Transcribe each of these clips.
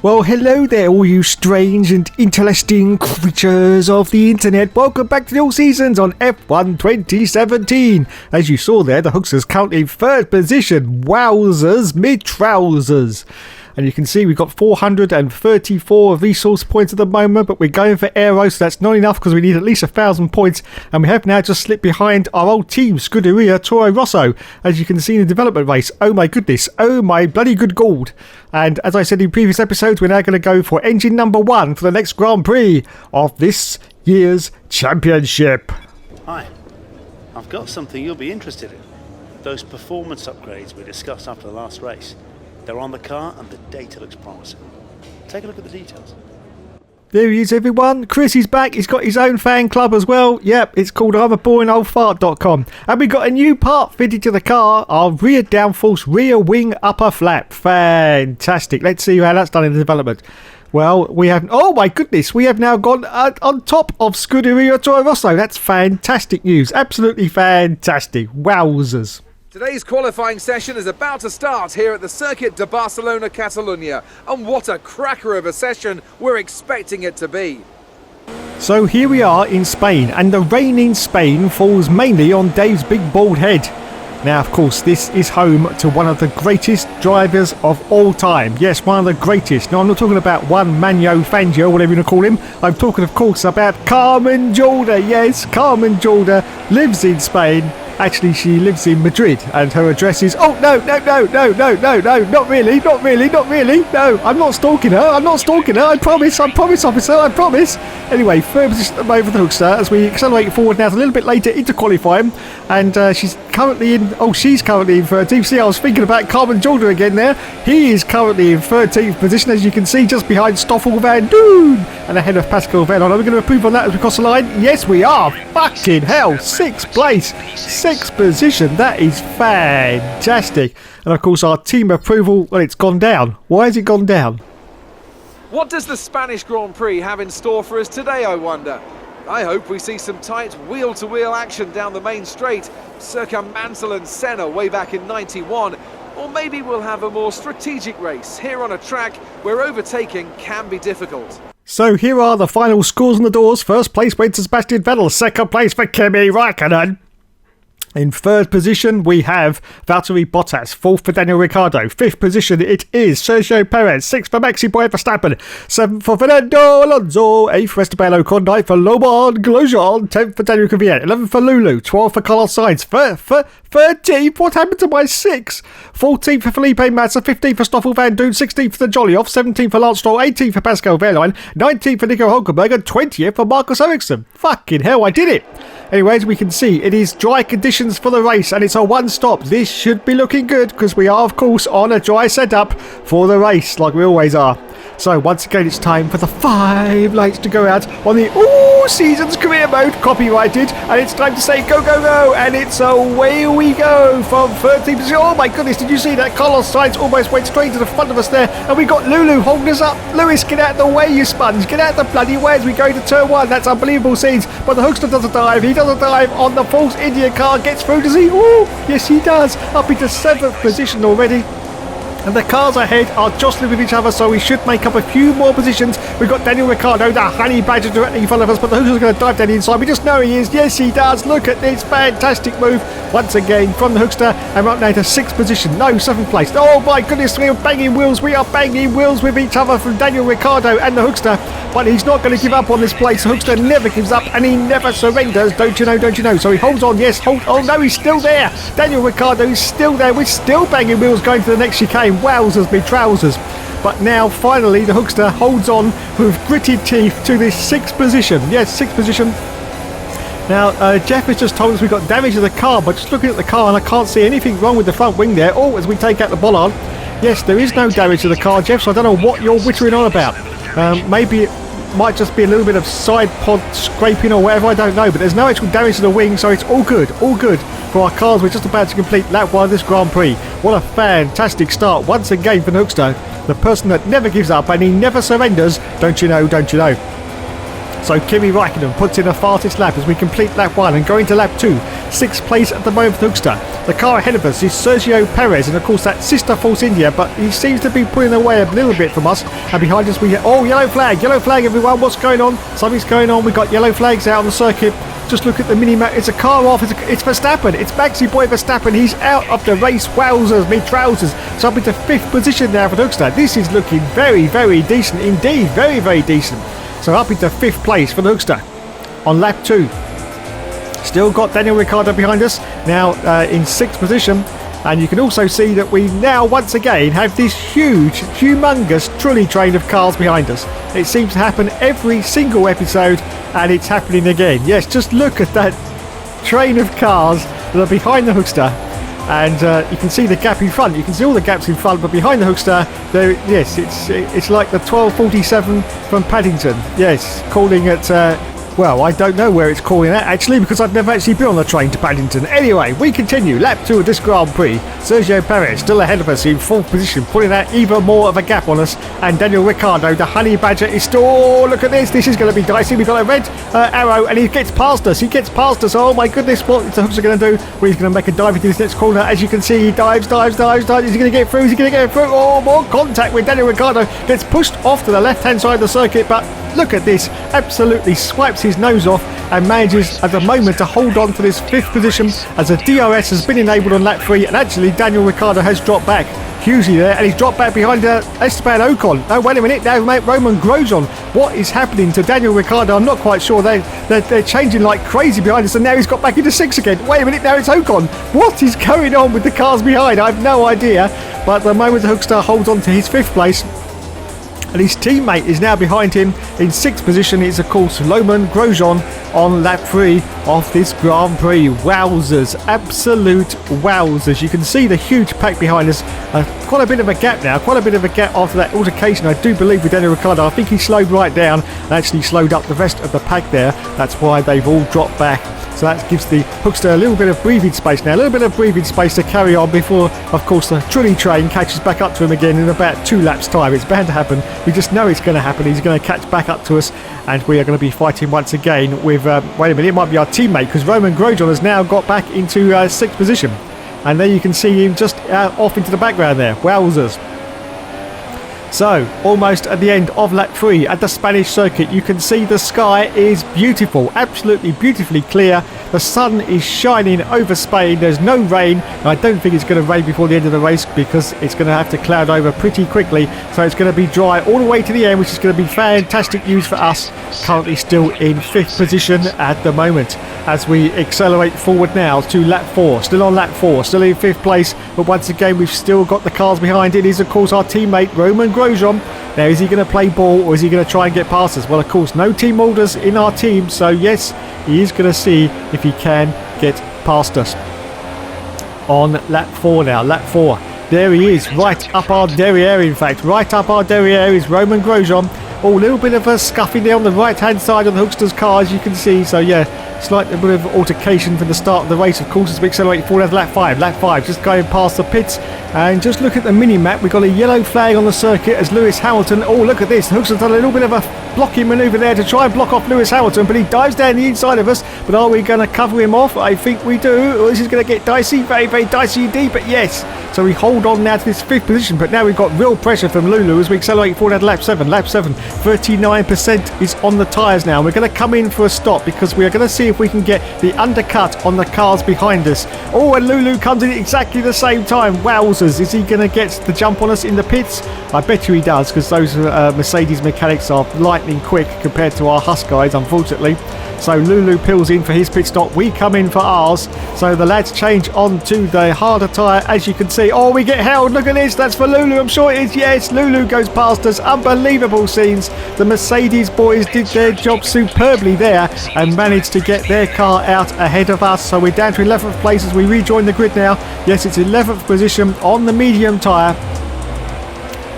Well, hello there, all you strange and interesting creatures of the internet. Welcome back to the All Seasons on F1 2017. As you saw there, the Hooksters currently in third position. Wowzers, mid-trousers. And you can see we've got 434 resource points at the moment, but we're going for aero, so that's not enough because we need at least 1,000 points. And we have now just slipped behind our old team, Scuderia Toro Rosso, as you can see in the development race. Oh my goodness, oh my bloody good gold. And as I said in previous episodes, we're now going to go for engine number 1 for the next Grand Prix of this year's championship. Hi, I've got something you'll be interested in. Those performance upgrades we discussed after the last race. They're on the car and the data looks promising. Take a look at the details. There he is, everyone. Chris is back. He's got his own fan club as well. Yep, it's called I'mABoringOldFart.com. And we got a new part fitted to the car. Our rear downforce rear wing upper flap. Fantastic. Let's see how that's done in the development. Well, we have... Oh my goodness. We have now gone on top of Scuderia Toro Rosso. That's fantastic news. Absolutely fantastic. Wowzers. Today's qualifying session is about to start here at the Circuit de Barcelona, Catalunya. And what a cracker of a session we're expecting it to be. So here we are in Spain, and the rain in Spain falls mainly on Dave's big bald head. Now, of course, this is home to one of the greatest drivers of all time. Yes, one of the greatest. Now, I'm not talking about one Manio Fangio, whatever you want to call him. I'm talking, of course, about Carmen Jorda. Yes, Carmen Jorda lives in Spain. Actually, she lives in Madrid, and her address is... Oh, no, not really. No, I'm not stalking her. I promise, officer, I promise. Anyway, third position at the moment for the Hookster as we accelerate forward now a little bit later into qualifying. And she's currently in... Oh, she's currently in 13th. See, I was thinking about Carmen Jordan again there. He is currently in 13th position, as you can see, just behind Stoffel Van Doon and ahead of Pascal Vettel. Are we going to improve on that as we cross the line? Yes, we are. Fucking hell. 6th place. 6th position. That is fantastic. And of course our team approval, well, it's gone down. Why has it gone down? What does the Spanish Grand Prix have in store for us today, I wonder? I hope we see some tight wheel-to-wheel action down the main straight, circa Mansell and Senna way back in 91. Or maybe we'll have a more strategic race here on a track where overtaking can be difficult. So here are the final scores on the doors. First place went to Sebastian Vettel. Second place for Kimi Raikkonen. In third position, we have Valtteri Bottas. Fourth for Daniel Ricciardo. Fifth position, it is Sergio Perez. Sixth for Maxi Boy Verstappen. Seventh for Fernando Alonso. Eighth for Esteban Ocon. Ninth for Logan Grosjean. 10th for Daniel Kvyat. 11th for Lulu. 12th for Carlos Sainz. 13th, what happened to my 6? 14th for Felipe Massa. 15th for Stoffel Van Doon. 16th for the Jolly-Off. 17th for Lance Stroll. 18th for Pascal Wehrlein. 19th for Nico Hulkenberg. And 20th for Marcus Ericsson. Fucking hell, I did it. Anyway, as we can see, it is dry conditions for the race and it's a one stop. This should be looking good because we are, of course, on a dry setup for the race like we always are. So once again, it's time for the 5 lights to go out on the All Seasons career mode, copyrighted, and it's time to say go, go, go, and it's away we go from 13th position. Oh my goodness, did you see that? Carlos Sainz almost went straight to the front of us there, and we got Lulu holding us up. Lewis, get out of the way, you sponge. Get out of the bloody way as we go into turn 1. That's unbelievable scenes, but the Hookster does a dive. He does a dive on the false Indian car, gets through, does he? Oh, yes he does, up into 7th position already. And the cars ahead are jostling with each other, so we should make up a few more positions. We've got Daniel Ricciardo, the honey badger, directly in front of us, but the Hookster's going to dive down the inside. We just know he is. Yes, he does. Look at this fantastic move once again from the Hookster. And we're up now to 6th position. No, 7th place. Oh my goodness, we are banging wheels. We are banging wheels with each other from Daniel Ricciardo and the Hookster. But he's not going to give up on this place. The Hookster never gives up and he never surrenders. Don't you know, don't you know? So he holds on. Yes, hold. Oh no, he's still there. Daniel Ricciardo is still there. We're still banging wheels going to the next chicane. Wowzers, me trousers. But now finally the Hookster holds on with gritted teeth to this 6th position. Yes, 6th position. Now Jeff has just told us we've got damage to the car, but just looking at the car and I can't see anything wrong with the front wing there. Oh, as we take out the bollard. Yes, there is no damage to the car, Jeff, so I don't know what you're whittering on about. Maybe it might just be a little bit of side pod scraping or whatever, I don't know, but there's no actual damage to the wing, so it's all good for our cars. We're just about to complete lap 1 of this Grand Prix. What a fantastic start once again for the Hookster, the person that never gives up and he never surrenders, don't you know, don't you know. So Kimi Raikkonen puts in the fastest lap as we complete lap 1 and go into lap 2. 6th place at the moment for Hookster. The car ahead of us is Sergio Perez, and of course that's Sister Force India, but he seems to be pulling away a little bit from us. And behind us we get, oh, yellow flag everyone, what's going on? Something's going on, we've got yellow flags out on the circuit. Just look at the mini-map, it's a car off, it's Verstappen, it's Maxi Boy Verstappen, he's out of the race, wowzers, me trousers. So up into 5th position now for Hookster. This is looking very, very decent indeed, very, very decent. So up into 5th place for the Hookster on lap 2. Still got Daniel Ricciardo behind us, now in 6th position. And you can also see that we now once again have this huge, humongous trolley train of cars behind us. It seems to happen every single episode, and it's happening again. Yes, just look at that train of cars that are behind the Hookster. And you can see the gap in front. You can see all the gaps in front, but behind the Hookster, there, yes, it's like the 1247 from Paddington. Yes, calling it. Well, I don't know where it's calling at actually, because I've never actually been on the train to Paddington. Anyway, we continue. Lap 2 of this Grand Prix. Sergio Perez still ahead of us in 4th position, pulling out even more of a gap on us. And Daniel Ricciardo, the honey badger, is still... Oh, look at this. This is going to be dicey. We've got a red arrow, and he gets past us. Oh my goodness, what is the Hookster going to do? Well, he's going to make a dive into this next corner. As you can see, he dives. Is he going to get through? Oh, more contact with Daniel Ricciardo. Gets pushed off to the left-hand side of the circuit, but look at this. Absolutely swipes his nose off and manages at the moment to hold on to this 5th position as a DRS has been enabled on lap 3, and actually Daniel Ricciardo has dropped back hugely there, and he's dropped back behind Esteban Ocon. Oh, wait a minute, now Roman Grosjean. What is happening to Daniel Ricciardo? I'm not quite sure. They're changing like crazy behind us, and now he's got back into 6th again. Wait a minute, now it's Ocon. What is going on with the cars behind? I have no idea, but at the moment the Hookster holds on to his 5th place. And his teammate is now behind him in 6th position. It's of course Roman Grosjean on lap 3 of this Grand Prix. Wowzers, absolute wowzers. You can see the huge pack behind us. Quite a bit of a gap now, after that altercation, I do believe, with Daniel Ricciardo. I think he slowed right down and actually slowed up the rest of the pack there. That's why they've all dropped back. So that gives the Hookster a little bit of breathing space now, to carry on before, of course, the trolley train catches back up to him again in about 2 laps' time. It's bound to happen. We just know it's going to happen. He's going to catch back up to us, and we are going to be fighting once again with, wait a minute, it might be our teammate, because Roman Grosjean has now got back into 6th position. And there you can see him just off into the background there. Wowzers. So, almost at the end of lap 3 at the Spanish circuit, you can see the sky is beautiful, absolutely beautifully clear. The sun is shining over Spain. There's no rain. I don't think it's going to rain before the end of the race, because it's going to have to cloud over pretty quickly. So it's going to be dry all the way to the end, which is going to be fantastic news for us. Currently still in 5th position at the moment as we accelerate forward now to lap 4. Still on lap 4, still in 5th place. But once again, we've still got the cars behind. It is, of course, our teammate Roman Grosjean. Now, is he going to play ball, or is he going to try and get past us? Well, of course, no team orders in our team, so yes, he is going to see if he can get past us. On lap 4 now, lap 4. There he is, right up our derriere, in fact. Right up our derriere is Roman Grosjean. Oh, a little bit of a scuffing there on the right-hand side of the Hookster's car, as you can see. So, yeah, slight bit of altercation from the start of the race, of course, as we accelerate forward to lap 5. Lap 5, just going past the pits. And just look at the mini-map. We've got a yellow flag on the circuit as Lewis Hamilton. Oh, look at this. The Hookster's done a little bit of a blocking manoeuvre there to try and block off Lewis Hamilton, but he dives down the inside of us. But are we going to cover him off? I think we do. Oh, this is going to get dicey, very, very dicey indeed, but yes. So we hold on now to this 5th position, but now we've got real pressure from Lulu as we accelerate forward at lap 7. Lap 7, 39% is on the tyres now. We're going to come in for a stop because we are going to see if we can get the undercut on the cars behind us. Oh, and Lulu comes in at exactly the same time. Wowzers, is he going to get the jump on us in the pits? I bet you he does, because those Mercedes mechanics are lightning quick compared to our Hus guys, unfortunately. So Lulu peels in for his pit stop. We come in for ours. So the lads change on to the harder tyre, as you can see. Oh, we get held. Look at this. That's for Lulu. I'm sure it is. Yes, Lulu goes past us. Unbelievable scenes. The Mercedes boys did their job superbly there and managed to get their car out ahead of us. So we're down to 11th place as we rejoin the grid now. Yes, it's 11th position on the medium tyre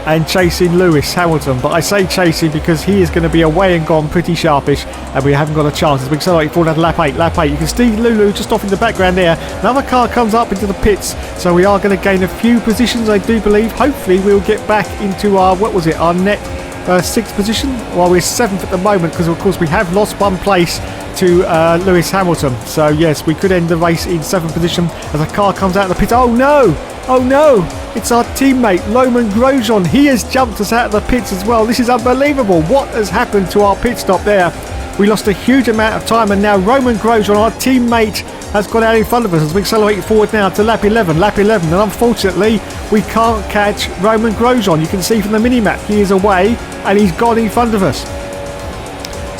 and chasing Lewis Hamilton. But I say chasing because he is going to be away and gone pretty sharpish, and we haven't got a chance as we accelerate forward at lap 8. Lap 8, you can see Lulu just off in the background there. Another car comes up into the pits, so we are going to gain a few positions, I do believe. Hopefully we'll get back into our, our net 6th position. Well, we're 7th at the moment because of course we have lost one place to Lewis Hamilton. So yes, we could end the race in 7th position as a car comes out of the pit. Oh no! Oh no! It's our teammate Romain Grosjean. He has jumped us out of the pits as well. This is unbelievable. What has happened to our pit stop there? We lost a huge amount of time, and now Romain Grosjean, our teammate, has gone out in front of us as we accelerate forward now to lap 11. And unfortunately, we can't catch Romain Grosjean. You can see from the mini-map, he is away and he's gone in front of us.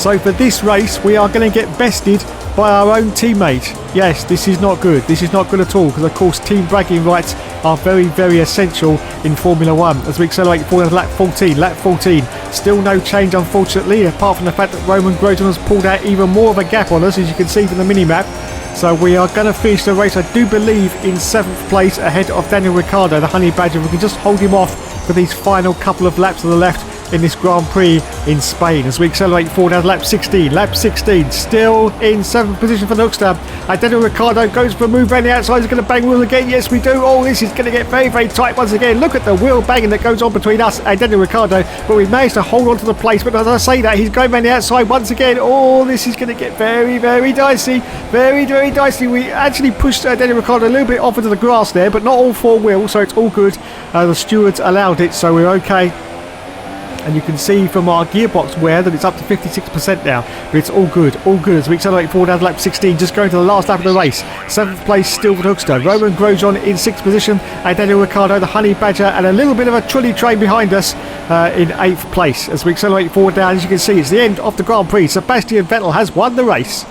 So for this race, we are going to get bested by our own teammate. Yes, this is not good. This is not good at all, because of course team bragging rights are very, very essential in Formula 1 as we accelerate forward to lap 14. Lap 14, still no change unfortunately, apart from the fact that Romain Grosjean has pulled out even more of a gap on us, as you can see from the mini-map. So we are going to finish the race, I do believe, in 7th place ahead of Daniel Ricciardo, the Honey Badger. We can just hold him off for these final couple of laps to the left in this Grand Prix in Spain as we accelerate forward down to lap 16. Lap 16, still in 7th position for the Hookster. Daniel Ricciardo goes for a move around the outside. He's going to bang wheels again. Yes, we do. Oh, this is going to get very, very tight once again. Look at the wheel banging that goes on between us and Daniel Ricciardo. But we've managed to hold on to the place. But as I say that, he's going around the outside once again. Oh, this is going to get very, very dicey. Very, very dicey. We actually pushed Daniel Ricciardo a little bit off into the grass there, but not all 4 wheels, so it's all good. The stewards allowed it, so we're okay. And you can see from our gearbox wear that it's up to 56% now. But it's all good as we accelerate forward down to lap 16, just going to the last lap of the race. 7th place still for the Hookster. Romain Grosjean in 6th position, and Daniel Ricciardo, the Honey Badger, and a little bit of a trolley train behind us in 8th place. As we accelerate forward down, as you can see, it's the end of the Grand Prix. Sebastian Vettel has won the race.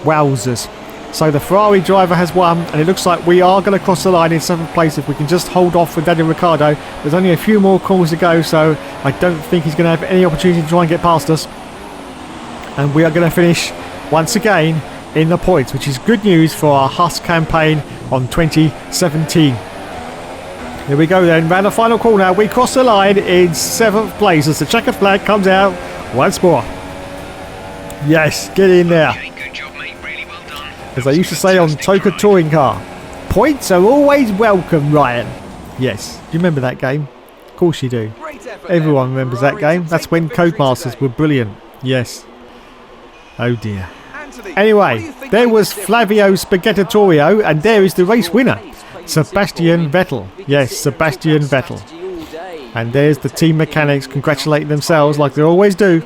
Wowzers. So the Ferrari driver has won, and it looks like we are going to cross the line in 7th place if we can just hold off with Daniel Ricciardo. There's only a few more corners to go, so I don't think he's going to have any opportunity to try and get past us. And we are going to finish once again in the points, which is good news for our Haas campaign on 2017. Here we go then, round the final corner. We cross the line in 7th place as the checkered flag comes out once more. Yes, get in there. As I used to say on Toka Touring Car, points are always welcome, Ryan. Yes, do you remember that game? Of course you do. Everyone remembers that game. That's when Codemasters were brilliant. Yes. Oh dear. Anyway, there was Flavio Spaghettatorio, and there is the race winner, Sebastian Vettel. Yes, Sebastian Vettel. And there's the team mechanics congratulating themselves like they always do.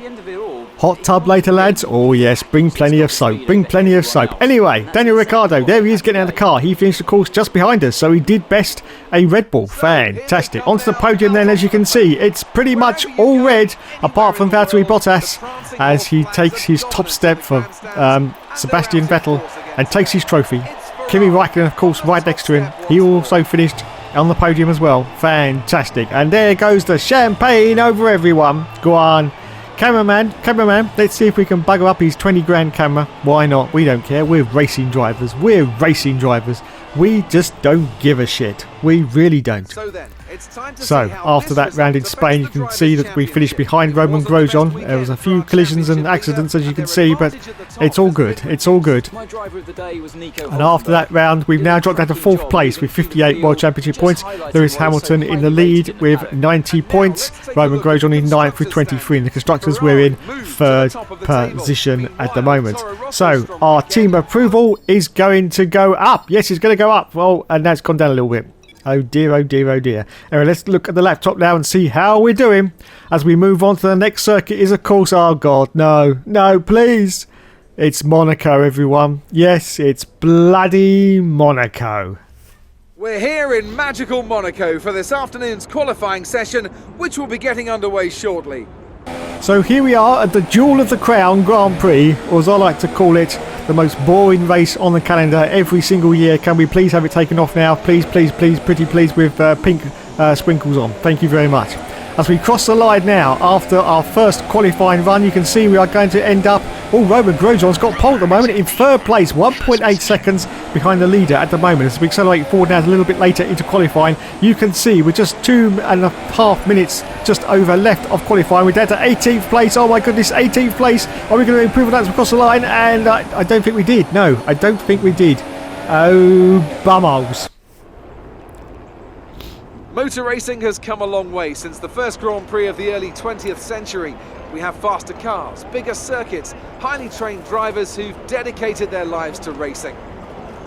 Hot tub later, lads? Oh yes, bring plenty of soap. Bring plenty of soap. Anyway, Daniel Ricciardo, there he is getting out of the car. He finished the course just behind us, so he did best a Red Bull. Fantastic. Onto the podium then, as you can see. It's pretty much all red, apart from Valtteri Bottas, as he takes his top step for Sebastian Vettel and takes his trophy. Kimi Räikkönen, of course, right next to him. He also finished on the podium as well. Fantastic. And there goes the champagne over everyone. Go on. Cameraman, let's see if we can bugger up his 20 grand camera. Why not? We don't care. We're racing drivers. We just don't give a shit. We really don't. So, after that round in Spain, you can see that we finished behind Romain Grosjean. There was a few collisions and accidents, as you can see, but it's all good. It's all good. And after that round, we've now dropped down to 4th place with 58 World Championship points. Lewis Hamilton in the lead with 90 points. Romain Grosjean in 9th with 23. In the Constructors, we're in 3rd position at the moment. So, our team approval is going to go up. Yes, it's going to go up. Well, and that's gone down a little bit. Oh dear, oh dear, oh dear. Anyway, let's look at the laptop now and see how we're doing. As we move on to the next circuit is, of course, oh God, no, please. It's Monaco, everyone. Yes, it's bloody Monaco. We're here in magical Monaco for this afternoon's qualifying session, which will be getting underway shortly. So here we are at the Jewel of the Crown Grand Prix, or as I like to call it, the most boring race on the calendar every single year. Can we please have it taken off now? Please, please, please, pretty please, with pink sprinkles on. Thank you very much. As we cross the line now, after our first qualifying run, you can see we are going to end up... Oh, Romain Grosjean's got pole at the moment in 3rd place, 1.8 seconds behind the leader at the moment. As we accelerate forward now a little bit later into qualifying, you can see we're just 2.5 minutes just over left of qualifying. We're down to 18th place. Oh my goodness, 18th place. Are we going to improve on that as we cross the line? And I don't think we did. No, I don't think we did. Oh, bumholes. Motor racing has come a long way since the first Grand Prix of the early 20th century. We have faster cars, bigger circuits, highly trained drivers who've dedicated their lives to racing.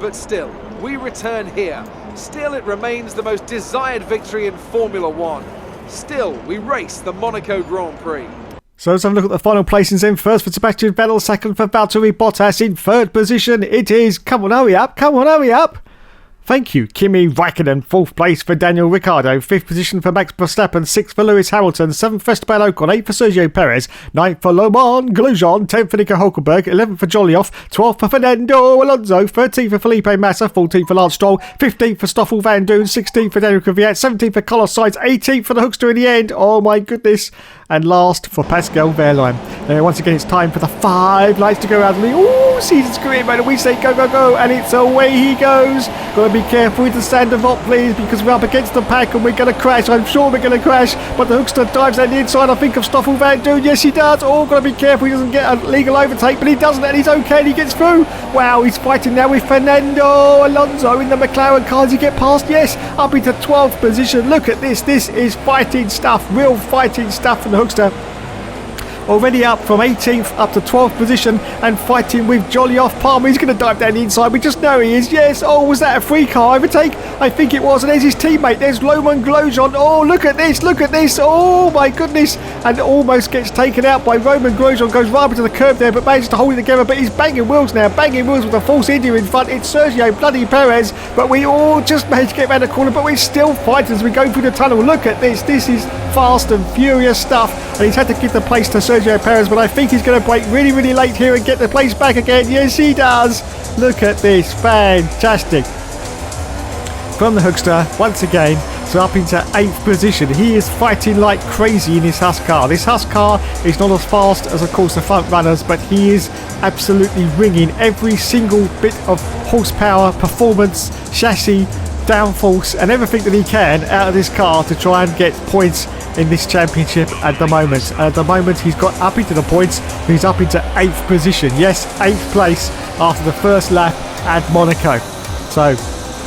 But still, we return here. Still, it remains the most desired victory in Formula One. Still, we race the Monaco Grand Prix. So let's have a look at the final placings then. First for Sebastian Vettel, second for Valtteri Bottas. In third position, it is... Come on, hurry up. Come on, hurry up. Thank you, Kimi Raikkonen. Fourth place for Daniel Ricciardo. Fifth position for Max Verstappen. Sixth for Lewis Hamilton. Seventh for Esteban Ocon. Eighth for Sergio Perez. Ninth for Romain Grosjean. 10th for Nico Hulkenberg. 11th for Jolyoff. 12th for Fernando Alonso. 13th for Felipe Massa. 14th for Lance Stroll. 15th for Stoffel Van Doon. 16th for Daniel Kvyat. 17th for Carlos Sainz. 18th for the Hookster in the end. Oh my goodness. And last for Pascal Wehrlein. Now once again it's time for the 5 lights to go out. Oh, season's career mode. And we say go, go, go. And it's away he goes. Got to be careful with the stand of up, please, because we're up against the pack and we're going to crash. I'm sure we're going to crash. But the Hookster dives down the inside, I think, of Stoffel Van Doon. Yes, he does. Oh, got to be careful he doesn't get a legal overtake, but he doesn't, and he's okay, and he gets through. Wow, he's fighting now with Fernando Alonso in the McLaren car. Does he get past? Yes, up into 12th position. Look at this. This is fighting stuff. Real fighting stuff from the Hookster. Already up from 18th up to 12th position and fighting with Jolyoff Palmer. He's going to dive down the inside. We just know he is. Yes. Oh, was that a free car overtake? I think it was. And there's his teammate. There's Romain Grosjean. Oh, look at this. Look at this. Oh, my goodness. And almost gets taken out by Romain Grosjean. Goes right into the curb there, but manages to hold it together. But he's banging wheels now. Banging wheels with a false India in front. It's Sergio bloody Perez. But we all just managed to get around the corner. But we're still fighting as we go through the tunnel. Look at this. This is fast and furious stuff. And he's had to give the place to Sergio Perez, but I think he's going to brake really, really late here and get the place back again. Yes, he does. Look at this. Fantastic. From the Hookster, once again, so up into 8th position. He is fighting like crazy in his Husk car. This Husk car is not as fast as, of course, the front runners, but he is absolutely ringing every single bit of horsepower, performance, chassis, downforce, and everything that he can out of this car to try and get points in this championship at the moment. At the moment, he's got up into the points. He's up into 8th position. Yes, 8th place after the first lap at Monaco. So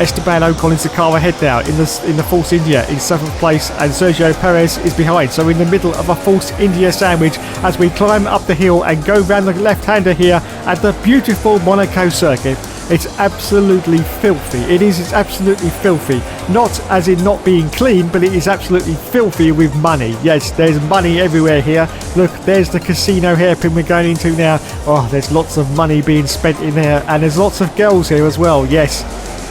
Esteban Ocon is the car ahead now in the Force India in 7th place, and Sergio Perez is behind. So in the middle of a Force India sandwich as we climb up the hill and go round the left-hander here at the beautiful Monaco circuit. It's absolutely filthy. It's absolutely filthy. Not as in not being clean, but it is absolutely filthy with money. Yes, there's money everywhere here. Look, there's the casino hairpin we're going into now. Oh, there's lots of money being spent in there, and there's lots of girls here as well. Yes,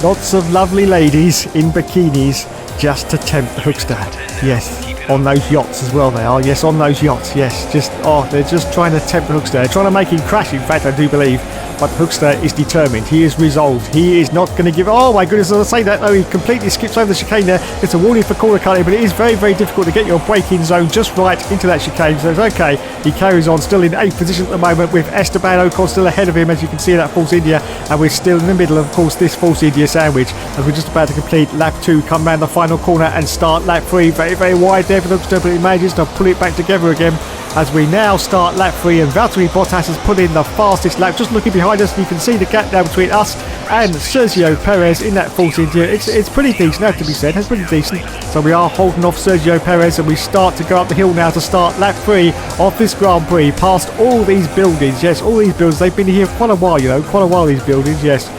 lots of lovely ladies in bikinis just to tempt the Hookster. Yes, on those yachts as well they are. Yes, on those yachts. Yes, they're just trying to tempt the Hookster. They're trying to make him crash, in fact, I do believe. But Hookster is determined. He is resolved. He is not going to give... Oh my goodness, as I say that, though, he completely skips over the chicane there. It's a warning for corner cutting, but it is very, very difficult to get your braking zone just right into that chicane. So it's okay. He carries on, still in 8th position at the moment, with Esteban Ocon still ahead of him, as you can see in that Force India. And we're still in the middle of course, this Force India sandwich, as we're just about to complete lap 2, come round the final corner and start lap 3. Very, very wide there for the Hookster, but he manages to pull it back together again. As we now start lap 3, and Valtteri Bottas has put in the fastest lap. Just looking behind us, you can see the gap now between us and Sergio Perez in that Force India. It's pretty decent, have to be said. It's pretty decent. So we are holding off Sergio Perez, and we start to go up the hill now to start lap 3 of this Grand Prix, past all these buildings. Yes, all these buildings. They've been here quite a while, quite a while, these buildings, yes.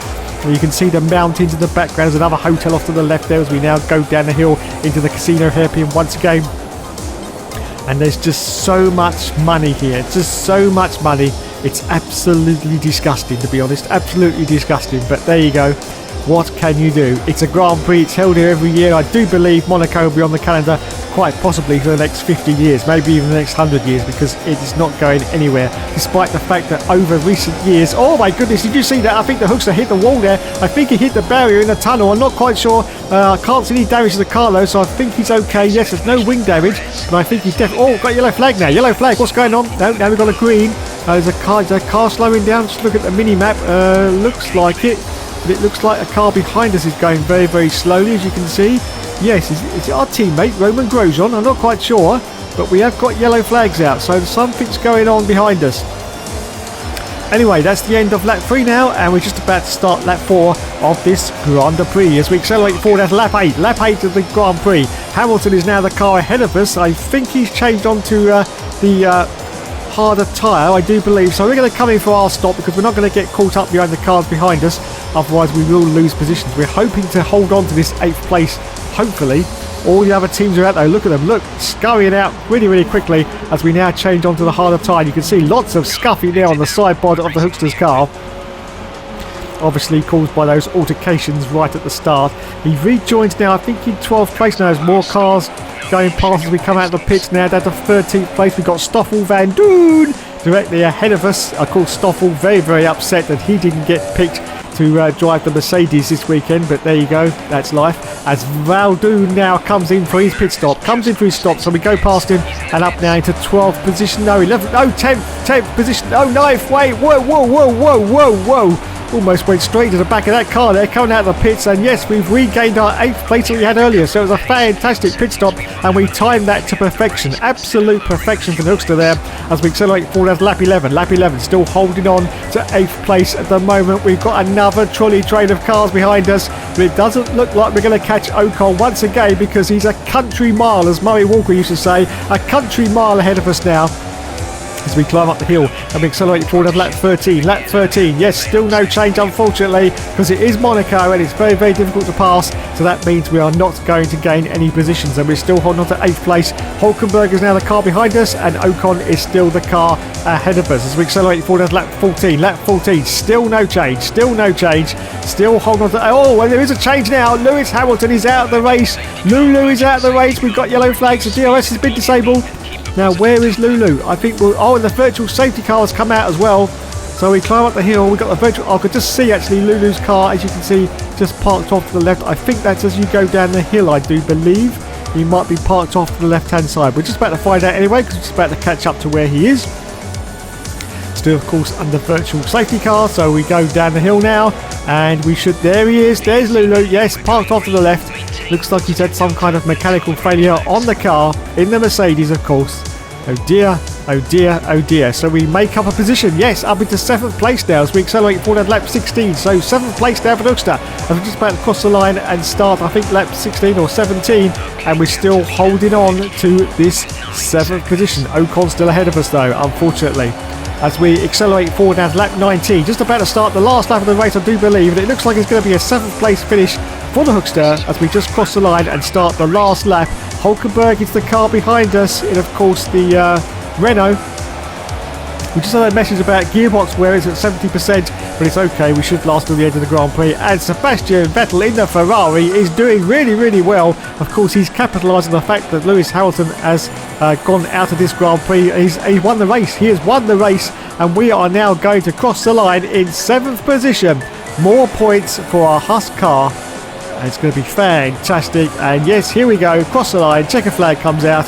And you can see the mountains in the background. There's another hotel off to the left there as we now go down the hill into the casino hairpin once again. And there's just so much money here. Just so much money. It's absolutely disgusting, to be honest. Absolutely disgusting. But there you go. What can you do? It's a Grand Prix. It's held here every year. I do believe Monaco will be on the calendar quite possibly for the next 50 years, maybe even the next 100 years, because it is not going anywhere, despite the fact that over recent years... Oh my goodness, did you see that? I think the Hookster hit the wall there. I think he hit the barrier in the tunnel. I'm not quite sure. I can't see any damage to the car though, so I think he's okay. Yes, there's no wing damage, but I think he's definitely... Oh, got a yellow flag now. Yellow flag. What's going on? No, now we've got a green. There's a car slowing down. Just look at the mini-map. Looks like it. But it looks like a car behind us is going very, very slowly, as you can see. Yes, is it our teammate, Romain Grosjean? I'm not quite sure, but we have got yellow flags out, so something's going on behind us. Anyway, that's the end of lap 3 now, and we're just about to start lap 4 of this Grand Prix as we accelerate forward at lap 8. Lap 8 of the Grand Prix. Hamilton is now the car ahead of us. I think he's changed on to the harder tyre, I do believe. So we're going to come in for our stop because we're not going to get caught up behind the cars behind us. Otherwise, we will lose positions. We're hoping to hold on to this 8th place, hopefully. All the other teams are out there. Look at them. Look, scurrying out really, really quickly as we now change onto the harder tyre. You can see lots of scuffing there on the side pod of the Hookster's car. Obviously caused by those altercations right at the start. He rejoins now, I think in 12th place now. There's more cars going past as we come out of the pits now. Down to 13th place. We've got Stoffel Van Doon directly ahead of us. Of course, Stoffel very, very upset that he didn't get picked to drive the Mercedes this weekend, but there you go, that's life. As Valdoon now comes in for his pit stop, so we go past him and up now into 12th position, no 11th, no 10th position, no 9th, wait, whoa, almost went straight to the back of that car there, coming out of the pits, and yes, we've regained our 8th place that we had earlier, so it was a fantastic pit stop, and we timed that to perfection, absolute perfection for the Hookster there, as we accelerate forward as lap 11, still holding on to 8th place at the moment. We've got another trolley train of cars behind us, but it doesn't look like we're going to catch Ocon once again, because he's a country mile, as Murray Walker used to say, a country mile ahead of us now. As we climb up the hill and we accelerate forward at lap 13. Lap 13, yes, still no change unfortunately, because it is Monaco and it's very, very difficult to pass. So that means we are not going to gain any positions, and we're still holding on to 8th place. Hulkenberg is now the car behind us, and Ocon is still the car ahead of us as we accelerate forward at lap 14. Lap 14, still no change, still holding on to... Oh, well, there is a change now. Lewis Hamilton is out of the race. Lulu is out of the race. We've got yellow flags. The DRS has been disabled. Now, where is Lulu? I think we'll... Oh, and the virtual safety car has come out as well. So we climb up the hill. We've got the virtual... I could just see, actually, Lulu's car, as you can see, just parked off to the left. I think that's as you go down the hill, I do believe. He might be parked off to the left-hand side. We're just about to find out anyway, because we're just about to catch up to where he is. Still, of course, under virtual safety car. So we go down the hill now. And we should... There he is. There's Lulu. Yes, parked off to the left. Looks like he's had some kind of mechanical failure on the car, in the Mercedes, of course. Oh dear, oh dear, oh dear. So we make up a position, yes, up into 7th place now as we accelerate forward at lap 16. So 7th place now for Hookster. As we're just about to cross the line and start, I think, lap 16 or 17. And we're still holding on to this 7th position. Ocon still ahead of us though, unfortunately. As we accelerate forward now to lap 19. Just about to start the last lap of the race, I do believe. And it looks like it's going to be a 7th place finish for the Hookster as we just cross the line and start the last lap. Hulkenberg is the car behind us, and of course the Renault. We just had a message about gearbox where it's at 70%, but it's okay, we should last till the end of the Grand Prix. And Sebastian Vettel in the Ferrari is doing really, really well. Of course, he's capitalised on the fact that Lewis Hamilton has gone out of this Grand Prix. He won the race, he has won the race, and we are now going to cross the line in 7th position. More points for our Haas car. And it's going to be fantastic. And yes, here we go, cross the line, checker flag comes out,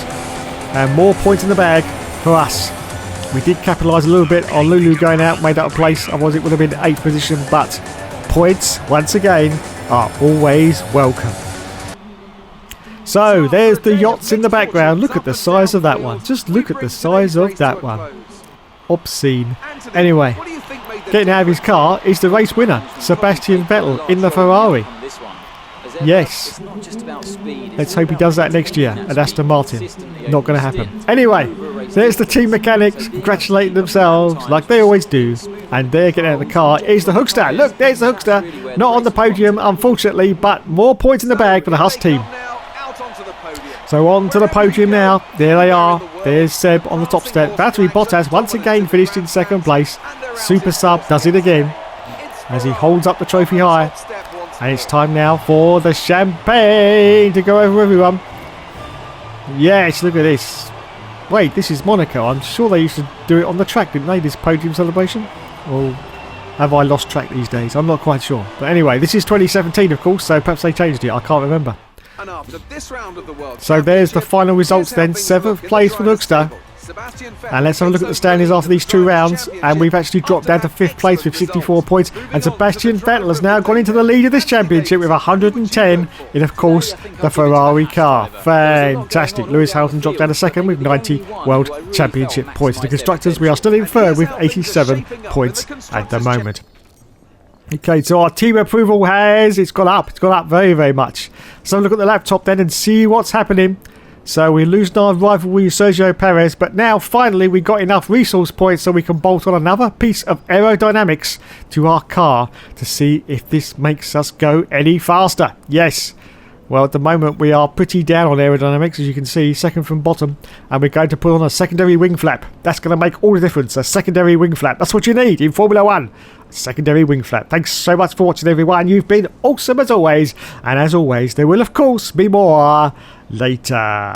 and more points in the bag for us. We did capitalise a little bit on Lulu going out, made up a place, otherwise it would have been 8th position, but points, once again, are always welcome. So, there's the yachts in the background. Look at the size of that one. Just look at the size of that one. Obscene. Anyway, getting out of his car is the race winner, Sebastian Vettel in the Ferrari. Yes, let's hope he does that next year at Aston Martin. Not going to happen. Anyway, there's the team mechanics congratulating themselves like they always do, and they're getting out of the car. Is the Hookster. Look, there's the Hookster. Not on the podium, unfortunately, but more points in the bag for the Haas team. So on to the podium now. There they are. There's Seb on the top step. Valtteri Bottas once again finished in 2nd place. Super Sub does it again as he holds up the trophy high. And it's time now for the champagne to go over everyone. Yes, look at this. Wait, this is Monaco. I'm sure they used to do it on the track, didn't they, this podium celebration? Or have I lost track these days? I'm not quite sure. But anyway, this is 2017, of course, so perhaps they changed it. I can't remember. And after this round of the World so there's the final results then. 7th place for Hookster. Sebastian Vettel And let's have a look at the standings after these 2 rounds. And we've actually dropped down to 5th place with 64 points. And Sebastian Vettel has now gone into the lead of this championship with 110 in, of course, the Ferrari car. Fantastic. Lewis Hamilton dropped down to 2nd with 90 World Championship points. The constructors, we are still in 3rd with 87 points at the moment. Okay, so our team approval it's gone up. It's gone up very, very much. So look at the laptop then and see what's happening. So we're losing our rivalry with Sergio Perez, but now finally we got enough resource points so we can bolt on another piece of aerodynamics to our car to see if this makes us go any faster. Yes. Well, at the moment we are pretty down on aerodynamics, as you can see, 2nd from bottom, and we're going to put on a secondary wing flap. That's going to make all the difference, a secondary wing flap. That's what you need in Formula 1. Secondary wing flap. Thanks so much for watching, everyone. You've been awesome as always, and as always, there will of course be more later.